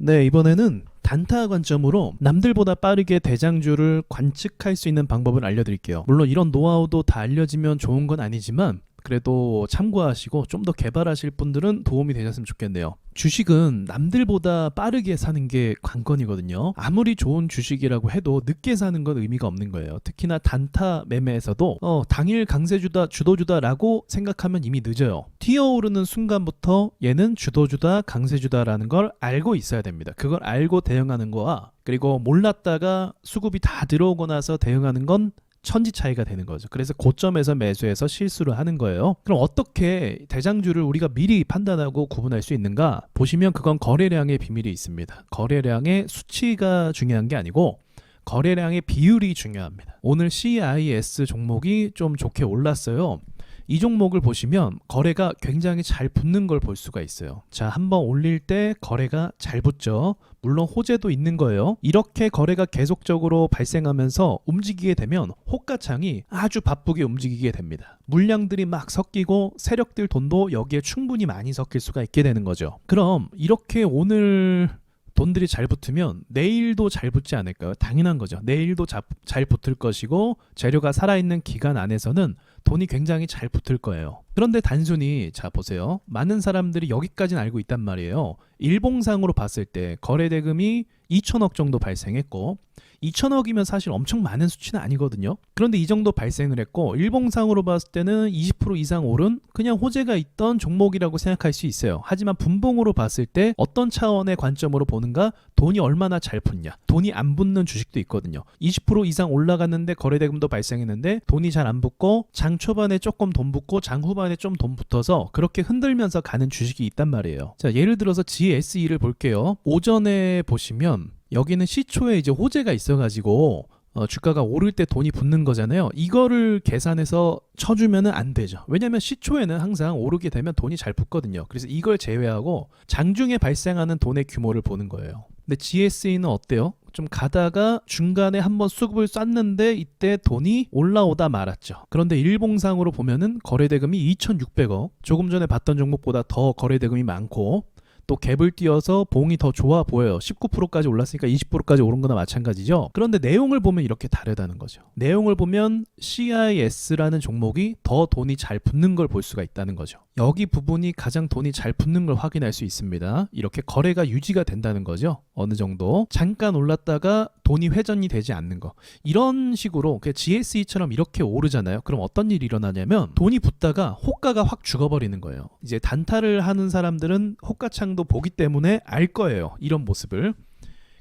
네, 이번에는 단타 관점으로 남들보다 빠르게 대장주를 관측할 수 있는 방법을 알려드릴게요. 물론 이런 노하우도 다 알려지면 좋은 건 아니지만 그래도 참고하시고 좀 더 개발하실 분들은 도움이 되셨으면 좋겠네요. 주식은 남들보다 빠르게 사는 게 관건이거든요. 아무리 좋은 주식이라고 해도 늦게 사는 건 의미가 없는 거예요. 특히나 단타 매매에서도 당일 강세주다 주도주다라고 생각하면 이미 늦어요. 튀어오르는 순간부터 얘는 주도주다 강세주다라는 걸 알고 있어야 됩니다. 그걸 알고 대응하는 거와 그리고 몰랐다가 수급이 다 들어오고 나서 대응하는 건 천지 차이가 되는 거죠. 그래서 고점에서 매수해서 실수를 하는 거예요. 그럼 어떻게 대장주를 우리가 미리 판단하고 구분할 수 있는가? 보시면 그건 거래량의 비밀이 있습니다. 거래량의 수치가 중요한 게 아니고 거래량의 비율이 중요합니다. 오늘 CIS 종목이 좀 좋게 올랐어요. 이 종목을 보시면 거래가 굉장히 잘 붙는 걸 볼 수가 있어요. 자, 한번 올릴 때 거래가 잘 붙죠. 물론 호재도 있는 거예요. 이렇게 거래가 계속적으로 발생하면서 움직이게 되면 호가창이 아주 바쁘게 움직이게 됩니다. 물량들이 막 섞이고 세력들 돈도 여기에 충분히 많이 섞일 수가 있게 되는 거죠. 그럼 이렇게 오늘 돈들이 잘 붙으면 내일도 잘 붙지 않을까요? 당연한 거죠. 내일도 잘 붙을 것이고 재료가 살아있는 기간 안에서는 돈이 굉장히 잘 붙을 거예요. 그런데 단순히 자 보세요. 많은 사람들이 여기까지는 알고 있단 말이에요. 일봉상으로 봤을 때 거래대금이 2천억 정도 발생했고 2천억이면 사실 엄청 많은 수치는 아니거든요. 그런데 이 정도 발생을 했고 일봉상으로 봤을 때는 20% 이상 오른 그냥 호재가 있던 종목이라고 생각할 수 있어요. 하지만 분봉으로 봤을 때 어떤 차원의 관점으로 보는가? 돈이 얼마나 잘 붙냐. 돈이 안 붙는 주식도 있거든요. 20% 이상 올라갔는데 거래대금도 발생했는데 돈이 잘 안 붙고 장 초반에 조금 돈 붙고 장 후반에 좀 돈 붙어서 그렇게 흔들면서 가는 주식이 있단 말이에요. 자, 예를 들어서 GSE를 볼게요. 오전에 보시면 여기는 시초에 이제 호재가 있어가지고 주가가 오를 때 돈이 붙는 거잖아요. 이거를 계산해서 쳐주면은 안 되죠. 왜냐하면 시초에는 항상 오르게 되면 돈이 잘 붙거든요. 그래서 이걸 제외하고 장중에 발생하는 돈의 규모를 보는 거예요. 근데 GSE는 어때요? 좀 가다가 중간에 한번 수급을 쐈는데 이때 돈이 올라오다 말았죠. 그런데 일봉상으로 보면은 거래대금이 2,600억, 조금 전에 봤던 종목보다 더 거래대금이 많고 또 갭을 띄어서 봉이 더 좋아 보여요. 19%까지 올랐으니까 20%까지 오른 거나 마찬가지죠. 그런데 내용을 보면 이렇게 다르다는 거죠. 내용을 보면 CIS라는 종목이 더 돈이 잘 붙는 걸 볼 수가 있다는 거죠. 여기 부분이 가장 돈이 잘 붙는 걸 확인할 수 있습니다. 이렇게 거래가 유지가 된다는 거죠. 어느 정도 잠깐 올랐다가 돈이 회전이 되지 않는 거. 이런 식으로 GSE처럼 이렇게 오르잖아요. 그럼 어떤 일이 일어나냐면 돈이 붙다가 호가가 확 죽어버리는 거예요. 이제 단타를 하는 사람들은 호가창도 보기 때문에 알 거예요. 이런 모습을.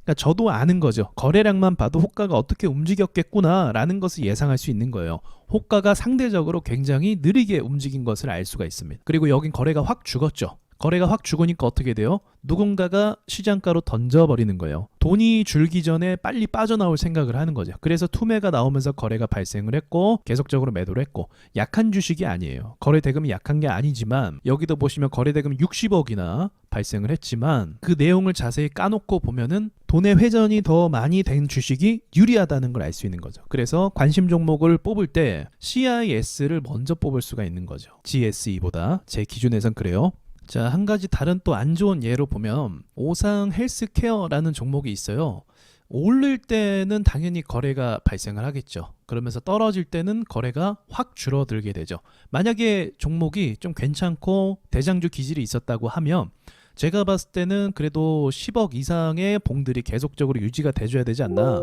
그러니까 저도 아는 거죠. 거래량만 봐도 호가가 어떻게 움직였겠구나 라는 것을 예상할 수 있는 거예요. 호가가 상대적으로 굉장히 느리게 움직인 것을 알 수가 있습니다. 그리고 여긴 거래가 확 죽었죠. 거래가 확 죽으니까 어떻게 돼요? 누군가가 시장가로 던져버리는 거예요. 돈이 줄기 전에 빨리 빠져나올 생각을 하는 거죠. 그래서 투매가 나오면서 거래가 발생을 했고 계속적으로 매도를 했고 약한 주식이 아니에요. 거래 대금이 약한 게 아니지만 여기도 보시면 거래 대금 60억이나 발생을 했지만 그 내용을 자세히 까놓고 보면은 돈의 회전이 더 많이 된 주식이 유리하다는 걸 알 수 있는 거죠. 그래서 관심 종목을 뽑을 때 CIS를 먼저 뽑을 수가 있는 거죠. GSE보다 제 기준에선 그래요. 자, 한 가지 다른 또 안 좋은 예로 보면 오상 헬스케어라는 종목이 있어요. 오를 때는 당연히 거래가 발생을 하겠죠. 그러면서 떨어질 때는 거래가 확 줄어들게 되죠. 만약에 종목이 좀 괜찮고 대장주 기질이 있었다고 하면 제가 봤을 때는 그래도 10억 이상의 봉들이 계속적으로 유지가 돼줘야 되지 않나.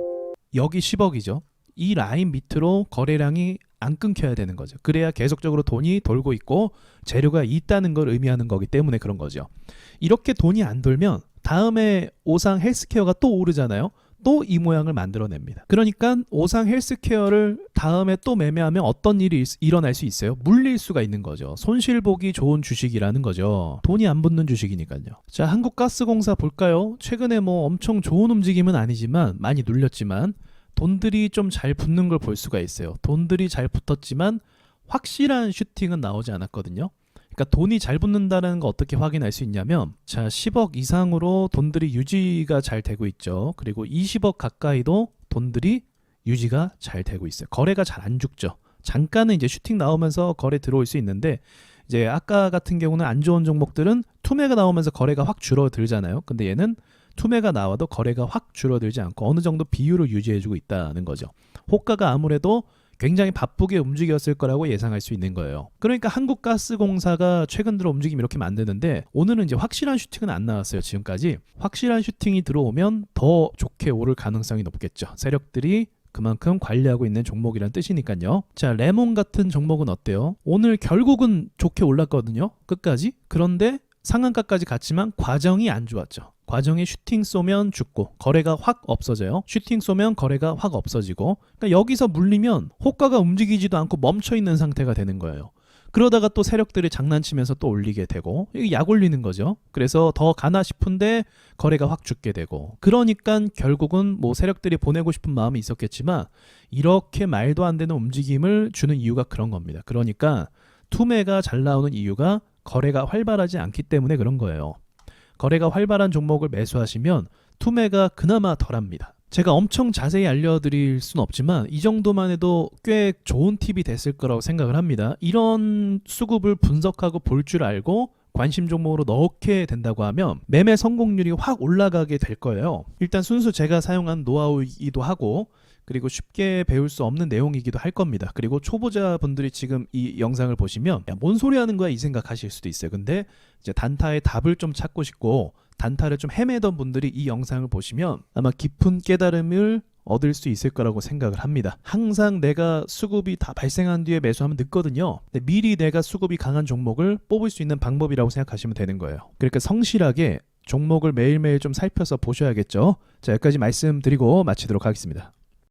여기 10억이죠. 이 라인 밑으로 거래량이 안 끊겨야 되는 거죠. 그래야 계속적으로 돈이 돌고 있고 재료가 있다는 걸 의미하는 거기 때문에 그런 거죠. 이렇게 돈이 안 돌면 다음에 오상 헬스케어가 또 오르잖아요. 또 이 모양을 만들어냅니다. 그러니까 오상 헬스케어를 다음에 또 매매하면 어떤 일이 일어날 수 있어요? 물릴 수가 있는 거죠. 손실보기 좋은 주식이라는 거죠. 돈이 안 붙는 주식이니까요. 자, 한국가스공사 볼까요? 최근에 뭐 엄청 좋은 움직임은 아니지만 많이 눌렸지만 돈들이 좀 잘 붙는 걸 볼 수가 있어요. 돈들이 잘 붙었지만 확실한 슈팅은 나오지 않았거든요. 그러니까 돈이 잘 붙는다는 거 어떻게 확인할 수 있냐면 자, 10억 이상으로 돈들이 유지가 잘 되고 있죠. 그리고 20억 가까이도 돈들이 유지가 잘 되고 있어요. 거래가 잘 안 죽죠. 잠깐은 이제 슈팅 나오면서 거래 들어올 수 있는데 이제 아까 같은 경우는 안 좋은 종목들은 투매가 나오면서 거래가 확 줄어들잖아요. 근데 얘는 투매가 나와도 거래가 확 줄어들지 않고 어느 정도 비율을 유지해주고 있다는 거죠. 호가가 아무래도 굉장히 바쁘게 움직였을 거라고 예상할 수 있는 거예요. 그러니까 한국가스공사가 최근 들어 움직임이 이렇게 만드는데 오늘은 이제 확실한 슈팅은 안 나왔어요. 지금까지. 확실한 슈팅이 들어오면 더 좋게 오를 가능성이 높겠죠. 세력들이 그만큼 관리하고 있는 종목이란 뜻이니까요. 자, 레몬 같은 종목은 어때요? 오늘 결국은 좋게 올랐거든요. 끝까지. 그런데 상한가까지 갔지만 과정이 안 좋았죠. 과정에 슈팅 쏘면 죽고 거래가 확 없어져요. 슈팅 쏘면 거래가 확 없어지고, 그러니까 여기서 물리면 호가가 움직이지도 않고 멈춰있는 상태가 되는 거예요. 그러다가 또 세력들이 장난치면서 또 올리게 되고, 이게 약 올리는 거죠. 그래서 더 가나 싶은데 거래가 확 죽게 되고, 그러니까 결국은 뭐 세력들이 보내고 싶은 마음이 있었겠지만 이렇게 말도 안 되는 움직임을 주는 이유가 그런 겁니다. 그러니까 투매가 잘 나오는 이유가 거래가 활발하지 않기 때문에 그런 거예요. 거래가 활발한 종목을 매수하시면 투매가 그나마 덜합니다. 제가 엄청 자세히 알려드릴 순 없지만 이 정도만 해도 꽤 좋은 팁이 됐을 거라고 생각을 합니다. 이런 수급을 분석하고 볼 줄 알고 관심 종목으로 넣게 된다고 하면 매매 성공률이 확 올라가게 될 거예요. 일단 순수 제가 사용한 노하우이기도 하고, 그리고 쉽게 배울 수 없는 내용이기도 할 겁니다. 그리고 초보자분들이 지금 이 영상을 보시면 야, 뭔 소리 하는 거야 이 생각하실 수도 있어요. 근데 이제 단타의 답을 좀 찾고 싶고 단타를 좀 헤매던 분들이 이 영상을 보시면 아마 깊은 깨달음을 얻을 수 있을 거라고 생각을 합니다. 항상 내가 수급이 다 발생한 뒤에 매수하면 늦거든요. 근데 미리 내가 수급이 강한 종목을 뽑을 수 있는 방법이라고 생각하시면 되는 거예요. 그러니까 성실하게 종목을 매일매일 좀 살펴서 보셔야겠죠. 자, 여기까지 말씀드리고 마치도록 하겠습니다.